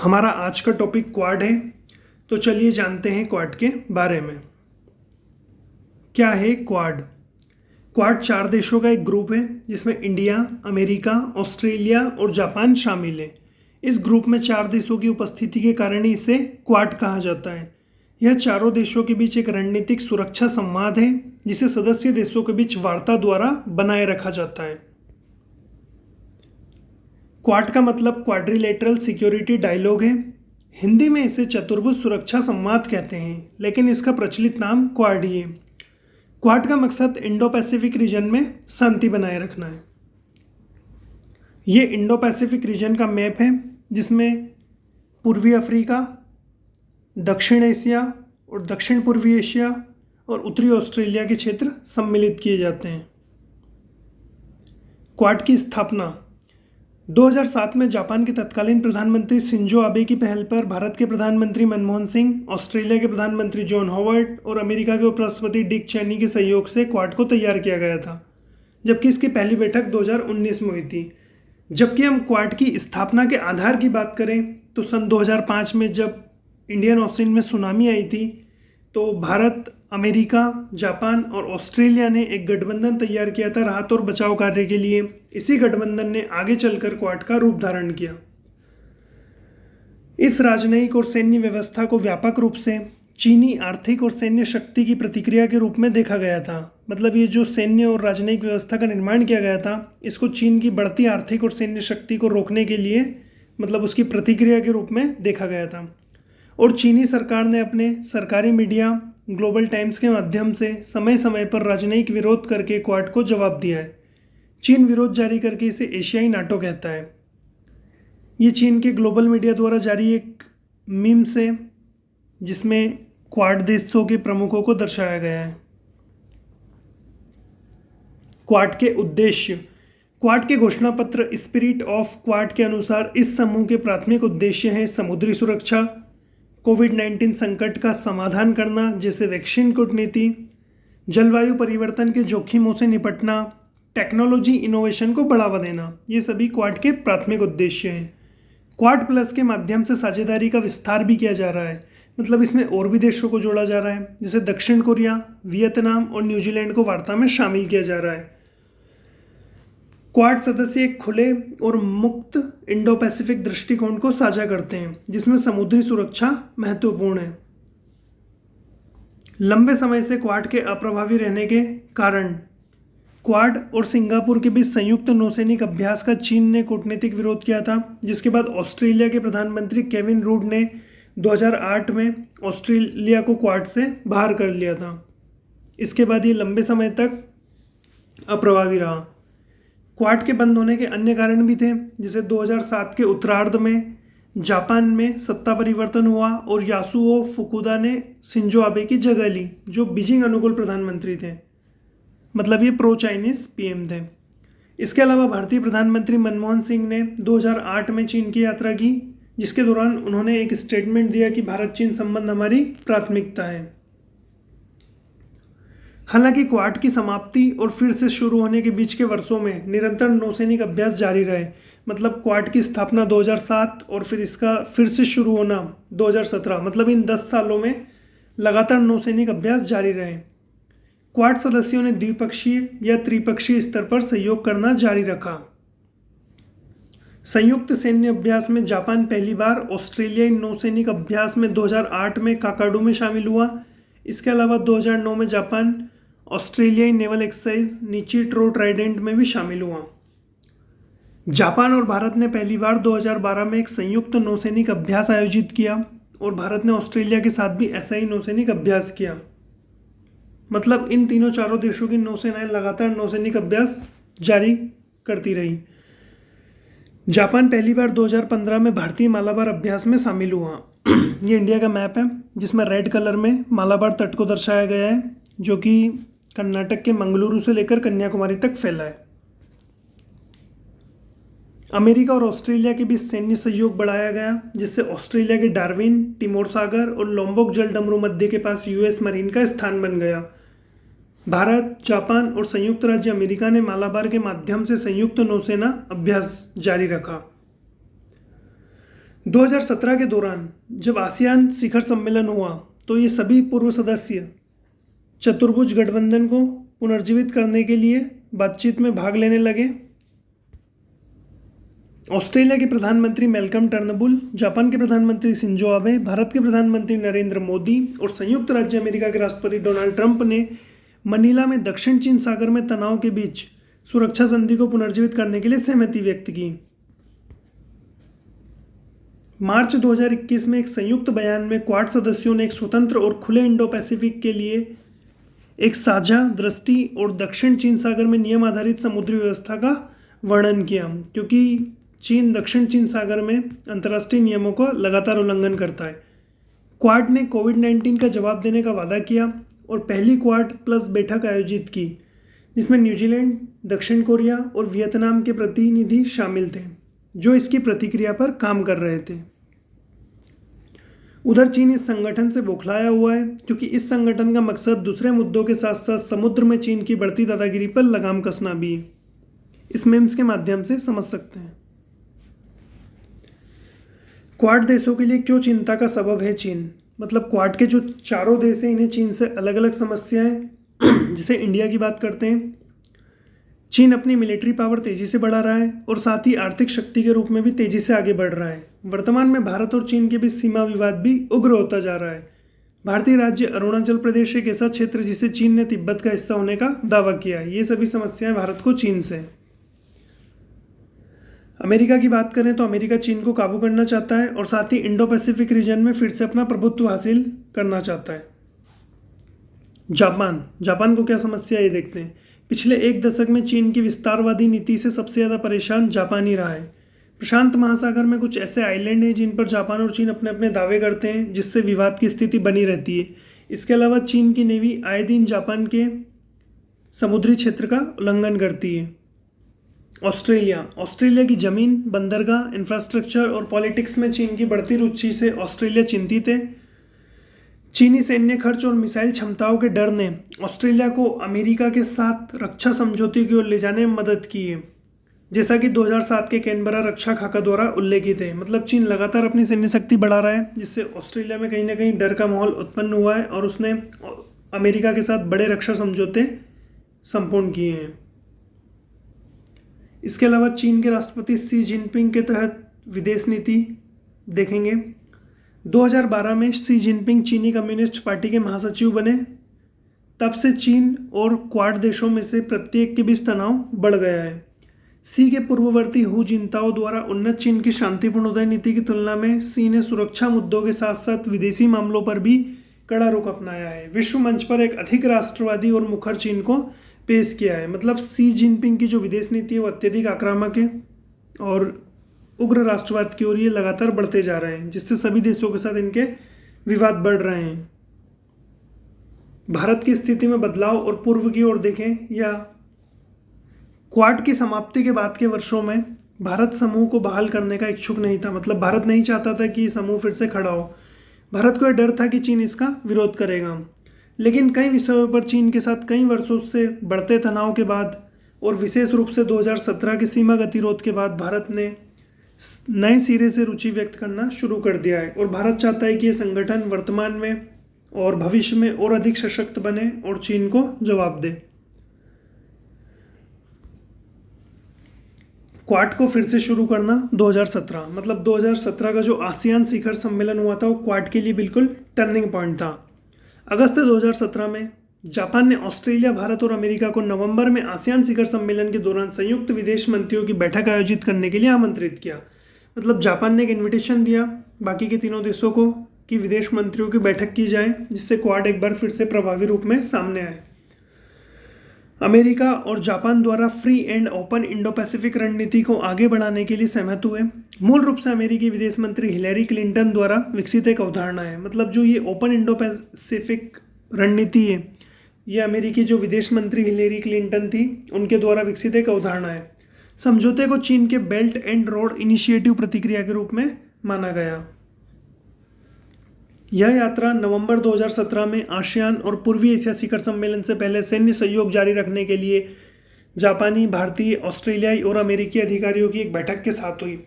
हमारा आज का टॉपिक क्वाड है। तो चलिए जानते हैं क्वाड के बारे में। क्या है क्वाड? क्वाड 4 देशों का एक ग्रुप है जिसमें इंडिया, अमेरिका, ऑस्ट्रेलिया और जापान शामिल है। इस ग्रुप में 4 देशों की उपस्थिति के कारण ही इसे क्वाड कहा जाता है। यह चारों देशों के बीच एक रणनीतिक सुरक्षा संवाद है जिसे सदस्य देशों के बीच वार्ता द्वारा बनाए रखा जाता है। क्वाड का मतलब क्वाड्रिलेटरल सिक्योरिटी डायलॉग है। हिंदी में इसे चतुर्भुज सुरक्षा संवाद कहते हैं, लेकिन इसका प्रचलित नाम क्वाड ही है। क्वाड का मकसद इंडो पैसिफिक रीजन में शांति बनाए रखना है। ये इंडो पैसिफिक रीजन का मैप है जिसमें पूर्वी अफ्रीका, दक्षिण एशिया और दक्षिण पूर्वी एशिया और उत्तरी ऑस्ट्रेलिया के क्षेत्र सम्मिलित किए जाते हैं। क्वाड की स्थापना 2007 में जापान के तत्कालीन प्रधानमंत्री शिंजो आबे की पहल पर भारत के प्रधानमंत्री मनमोहन सिंह, ऑस्ट्रेलिया के प्रधानमंत्री जॉन हॉवर्ड और अमेरिका के उपराष्ट्रपति डिक चेनी के सहयोग से क्वाड को तैयार किया गया था, जबकि इसकी पहली बैठक 2019 में हुई थी। जबकि हम क्वाड की स्थापना के आधार की बात करें तो सन 2005 में जब इंडियन ओशन में सुनामी आई थी तो भारत, अमेरिका, जापान और ऑस्ट्रेलिया ने एक गठबंधन तैयार किया था राहत और बचाव कार्य के लिए। इसी गठबंधन ने आगे चलकर क्वाड का रूप धारण किया। इस राजनयिक और सैन्य व्यवस्था को व्यापक रूप से चीनी आर्थिक और सैन्य शक्ति की प्रतिक्रिया के रूप में देखा गया था। मतलब ये जो सैन्य और राजनयिक व्यवस्था का निर्माण किया गया था, इसको चीन की बढ़ती आर्थिक और सैन्य शक्ति को रोकने के लिए, मतलब उसकी प्रतिक्रिया के रूप में देखा गया था। और चीनी सरकार ने अपने सरकारी मीडिया ग्लोबल टाइम्स के माध्यम से समय समय पर राजनयिक विरोध करके क्वाड को जवाब दिया है। चीन विरोध जारी करके इसे एशियाई नाटो कहता है। ये चीन के ग्लोबल मीडिया द्वारा जारी एक मीम्स है जिसमें क्वाड देशों के प्रमुखों को दर्शाया गया है। क्वाड के उद्देश्य। क्वाड के घोषणा पत्र स्पिरिट ऑफ क्वाड के अनुसार इस समूह के प्राथमिक उद्देश्य हैं समुद्री सुरक्षा, कोविड-19 संकट का समाधान करना जैसे वैक्सीन कूटनीति, जलवायु परिवर्तन के जोखिमों से निपटना, टेक्नोलॉजी इनोवेशन को बढ़ावा देना। ये सभी क्वाड के प्राथमिक उद्देश्य हैं। क्वाड प्लस के माध्यम से साझेदारी का विस्तार भी किया जा रहा है। मतलब इसमें और भी देशों को जोड़ा जा रहा है, जैसे दक्षिण कोरिया, वियतनाम और न्यूजीलैंड को वार्ता में शामिल किया जा रहा है। क्वाड सदस्य एक खुले और मुक्त इंडो पैसिफिक दृष्टिकोण को साझा करते हैं जिसमें समुद्री सुरक्षा महत्वपूर्ण है। लंबे समय से क्वाड के अप्रभावी रहने के कारण क्वाड और सिंगापुर के बीच संयुक्त नौसैनिक अभ्यास का चीन ने कूटनीतिक विरोध किया था, जिसके बाद ऑस्ट्रेलिया के प्रधानमंत्री केविन रूड ने 2008 में ऑस्ट्रेलिया को क्वाड से बाहर कर लिया था। इसके बाद ये लंबे समय तक अप्रभावी रहा। क्वाड के बंद होने के अन्य कारण भी थे, जैसे 2007 के उत्तरार्ध में जापान में सत्ता परिवर्तन हुआ और यासुओ फुकुदा ने शिंजो आबे की जगह ली, जो बीजिंग अनुकूल प्रधानमंत्री थे। मतलब ये प्रो चाइनीज पीएम थे। इसके अलावा भारतीय प्रधानमंत्री मनमोहन सिंह ने 2008 में चीन की यात्रा की, जिसके दौरान उन्होंने एक स्टेटमेंट दिया कि भारत चीन संबंध हमारी प्राथमिकता है। हालांकि क्वाड की समाप्ति और फिर से शुरू होने के बीच के वर्षों में निरंतर नौसैनिक अभ्यास जारी रहे। मतलब क्वाड की स्थापना 2007 और फिर इसका फिर से शुरू होना 2017, मतलब इन 10 सालों में लगातार नौसैनिक अभ्यास जारी रहे। क्वाड सदस्यों ने द्विपक्षीय या त्रिपक्षीय स्तर पर सहयोग करना जारी रखा। संयुक्त सैन्य अभ्यास में जापान पहली बार ऑस्ट्रेलियाई नौसैनिक अभ्यास में 2008 में काकाडू में शामिल हुआ। इसके अलावा 2009 में जापान ऑस्ट्रेलियाई नेवल एक्सरसाइज नीची-ट्रो ट्राइडेंट में भी शामिल हुआ। जापान और भारत ने पहली बार 2012 में एक संयुक्त नौसैनिक अभ्यास आयोजित किया और भारत ने ऑस्ट्रेलिया के साथ भी ऐसा ही नौसैनिक अभ्यास किया। मतलब इन तीनों चारों देशों की नौसेनाएं लगातार नौसैनिक अभ्यास जारी करती रही। जापान पहली बार 2015 में भारतीय मालाबार अभ्यास में शामिल हुआ। ये इंडिया का मैप है जिसमें रेड कलर में मालाबार तट को दर्शाया गया है, जो कि कर्नाटक के मंगलुरु से लेकर कन्याकुमारी तक फैला है। अमेरिका और ऑस्ट्रेलिया के बीच सैन्य सहयोग बढ़ाया गया, जिससे ऑस्ट्रेलिया के डार्विन, तिमोर सागर और लोम्बोक जलडमरू मध्य के पास यूएस मरीन का स्थान बन गया। भारत, जापान और संयुक्त राज्य अमेरिका ने मालाबार के माध्यम से संयुक्त नौसेना अभ्यास जारी रखा। 2017 के दौरान जब आसियान शिखर सम्मेलन हुआ तो ये सभी पूर्व सदस्य चतुर्भुज गठबंधन को पुनर्जीवित करने के लिए बातचीत में भाग लेने लगे। ऑस्ट्रेलिया के प्रधानमंत्री मैल्कम टर्नबुल, जापान के प्रधानमंत्री शिंजो आबे, भारत के प्रधानमंत्री नरेंद्र मोदी और संयुक्त राज्य अमेरिका के राष्ट्रपति डोनाल्ड ट्रंप ने मनीला में दक्षिण चीन सागर में तनाव के बीच सुरक्षा संधि को पुनर्जीवित करने के लिए सहमति व्यक्त की। मार्च 2021 में एक संयुक्त बयान में क्वाड सदस्यों ने एक स्वतंत्र और खुले इंडो पैसिफिक के लिए एक साझा दृष्टि और दक्षिण चीन सागर में नियम आधारित समुद्री व्यवस्था का वर्णन किया, क्योंकि चीन दक्षिण चीन सागर में अंतर्राष्ट्रीय नियमों का लगातार उल्लंघन करता है। क्वाड ने कोविड-19 का जवाब देने का वादा किया और पहली क्वाड प्लस बैठक आयोजित की, जिसमें न्यूजीलैंड, दक्षिण कोरिया और वियतनाम के प्रतिनिधि शामिल थे, जो इसकी प्रतिक्रिया पर काम कर रहे थे। उधर चीन इस संगठन से बौखलाया हुआ है, क्योंकि इस संगठन का मकसद दूसरे मुद्दों के साथ साथ समुद्र में चीन की बढ़ती दादागिरी पर लगाम कसना भी है। इस मीम्स के माध्यम से समझ सकते हैं। क्वाड देशों के लिए क्यों चिंता का सबब है चीन? मतलब क्वाड के जो चारों देश हैं, इन्हें चीन से अलग अलग समस्याएं जैसे इंडिया की बात करते हैं, चीन अपनी मिलिट्री पावर तेजी से बढ़ा रहा है और साथ ही आर्थिक शक्ति के रूप में भी तेजी से आगे बढ़ रहा है। वर्तमान में भारत और चीन के बीच सीमा विवाद भी उग्र होता जा रहा है। भारतीय राज्य अरुणाचल प्रदेश एक ऐसा क्षेत्र जिसे चीन ने तिब्बत का हिस्सा होने का दावा किया है। ये सभी समस्याएं भारत को चीन से। अमेरिका की बात करें तो अमेरिका चीन को काबू करना चाहता है और साथ ही इंडो पैसिफिक रीजन में फिर से अपना प्रभुत्व हासिल करना चाहता है। जापान को क्या समस्या है ये देखते हैं। पिछले एक दशक में चीन की विस्तारवादी नीति से सबसे ज़्यादा परेशान जापान ही रहा है। प्रशांत महासागर में कुछ ऐसे आइलैंड हैं जिन पर जापान और चीन अपने अपने दावे करते हैं, जिससे विवाद की स्थिति बनी रहती है। इसके अलावा चीन की नेवी आए दिन जापान के समुद्री क्षेत्र का उल्लंघन करती है। ऑस्ट्रेलिया की जमीन, बंदरगाह, इंफ्रास्ट्रक्चर और पॉलिटिक्स में चीन की बढ़ती रुचि से ऑस्ट्रेलिया चिंतित है। चीनी सैन्य खर्च और मिसाइल क्षमताओं के डर ने ऑस्ट्रेलिया को अमेरिका के साथ रक्षा समझौते की ओर ले जाने में मदद की है, जैसा कि 2007 के कैनबरा रक्षा खाका द्वारा उल्लेखित है। मतलब चीन लगातार अपनी सैन्य शक्ति बढ़ा रहा है, जिससे ऑस्ट्रेलिया में कहीं ना कहीं डर का माहौल उत्पन्न हुआ है और उसने अमेरिका के साथ बड़े रक्षा समझौते संपूर्ण किए हैं। इसके अलावा चीन के राष्ट्रपति शी जिनपिंग के तहत विदेश नीति देखेंगे। 2012 में शी जिनपिंग चीनी कम्युनिस्ट पार्टी के महासचिव बने। तब से चीन और क्वाड देशों में से प्रत्येक के बीच तनाव बढ़ गया है। शी के पूर्ववर्ती हु जिनताओ द्वारा उन्नत चीन की शांतिपूर्ण उदय नीति की तुलना में शी ने सुरक्षा मुद्दों के साथ साथ विदेशी मामलों पर भी कड़ा रुख अपनाया है। विश्व मंच पर एक अधिक राष्ट्रवादी और मुखर चीन को पेश किया है। मतलब शी जिनपिंग की जो विदेश नीति है वो अत्यधिक आक्रामक है और उग्र राष्ट्रवाद की ओर ये लगातार बढ़ते जा रहे हैं, जिससे सभी देशों के साथ इनके विवाद बढ़ रहे हैं। भारत की स्थिति में बदलाव और पूर्व की ओर देखें या क्वाड की समाप्ति के बाद के वर्षों में भारत समूह को बहाल करने का इच्छुक नहीं था। मतलब भारत नहीं चाहता था कि समूह फिर से खड़ा हो। भारत को यह डर था कि चीन इसका विरोध करेगा, लेकिन कई विषयों पर चीन के साथ कई वर्षों से बढ़ते तनाव के बाद और विशेष रूप से 2017 के सीमा गतिरोध के बाद भारत ने नए सिरे से रुचि व्यक्त करना शुरू कर दिया है और भारत चाहता है कि ये संगठन वर्तमान में और भविष्य में और अधिक सशक्त बने और चीन को जवाब दे। क्वाड को फिर से शुरू करना 2017, मतलब 2017 का जो आसियान शिखर सम्मेलन हुआ था वो क्वाड के लिए बिल्कुल टर्निंग पॉइंट था। अगस्त 2017 में जापान ने ऑस्ट्रेलिया, भारत और अमेरिका को नवंबर में आसियान शिखर सम्मेलन के दौरान संयुक्त विदेश मंत्रियों की बैठक आयोजित करने के लिए आमंत्रित किया। मतलब जापान ने एक इन्विटेशन दिया बाकी के तीनों देशों को कि विदेश मंत्रियों की बैठक की जाए, जिससे क्वाड एक बार फिर से प्रभावी रूप में सामने आए। अमेरिका और जापान द्वारा free and open Indo Pacific रणनीति को आगे बढ़ाने के लिए सहमत हुए। मूल रूप से अमेरिकी विदेश मंत्री हिलेरी क्लिंटन द्वारा विकसित एक अवधारणा है। मतलब जो ये ओपन इंडो पैसिफिक रणनीति है, ये अमेरिकी जो विदेश मंत्री हिलेरी क्लिंटन थी उनके द्वारा विकसित एक अवधारणा है। समझौते को चीन के बेल्ट एंड रोड इनिशिएटिव प्रतिक्रिया के रूप में माना गया। यह यात्रा नवंबर 2017 में आसियान और पूर्वी एशिया शिखर सम्मेलन से पहले सैन्य सहयोग जारी रखने के लिए जापानी, भारतीय, ऑस्ट्रेलियाई और अमेरिकी अधिकारियों की एक बैठक के साथ हुई।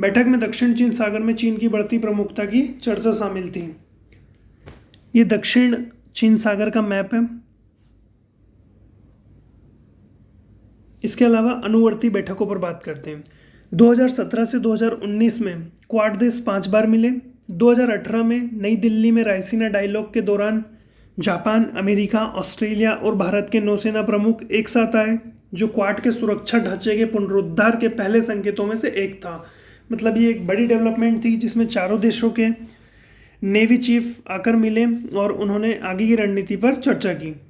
बैठक में दक्षिण चीन सागर में चीन की बढ़ती प्रमुखता की चर्चा शामिल थी। ये दक्षिण चीन सागर का मैप है। इसके अलावा अनुवर्ती बैठकों पर बात करते हैं। 2017 से 2019 में क्वाड देश 5 बार मिले। 2018 में नई दिल्ली में रायसीना डायलॉग के दौरान जापान, अमेरिका, ऑस्ट्रेलिया और भारत के नौसेना प्रमुख एक साथ आए, जो क्वाड के सुरक्षा ढांचे के पुनरुद्धार के पहले संकेतों में से एक था। मतलब ये एक बड़ी डेवलपमेंट थी जिसमें चारों देशों के नेवी चीफ आकर मिले और उन्होंने आगे की रणनीति पर चर्चा की।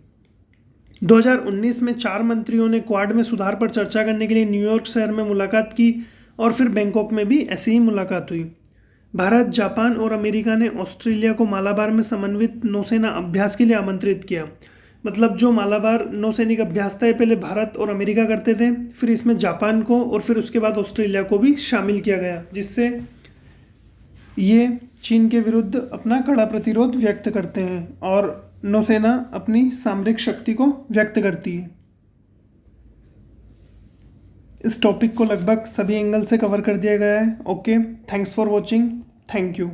2019 में 4 मंत्रियों ने क्वाड में सुधार पर चर्चा करने के लिए न्यूयॉर्क शहर में मुलाकात की और फिर बैंकॉक में भी ऐसी ही मुलाकात हुई। भारत, जापान और अमेरिका ने ऑस्ट्रेलिया को मालाबार में समन्वित नौसेना अभ्यास के लिए आमंत्रित किया। मतलब जो मालाबार नौसैनिक अभ्यास था, पहले भारत और अमेरिका करते थे, फिर इसमें जापान को और फिर उसके बाद ऑस्ट्रेलिया को भी शामिल किया गया, जिससे ये चीन के विरुद्ध अपना कड़ा प्रतिरोध व्यक्त करते हैं और नौसेना अपनी सामरिक शक्ति को व्यक्त करती है। इस टॉपिक को लगभग सभी एंगल से कवर कर दिया गया है। Okay, thanks for watching. Thank you.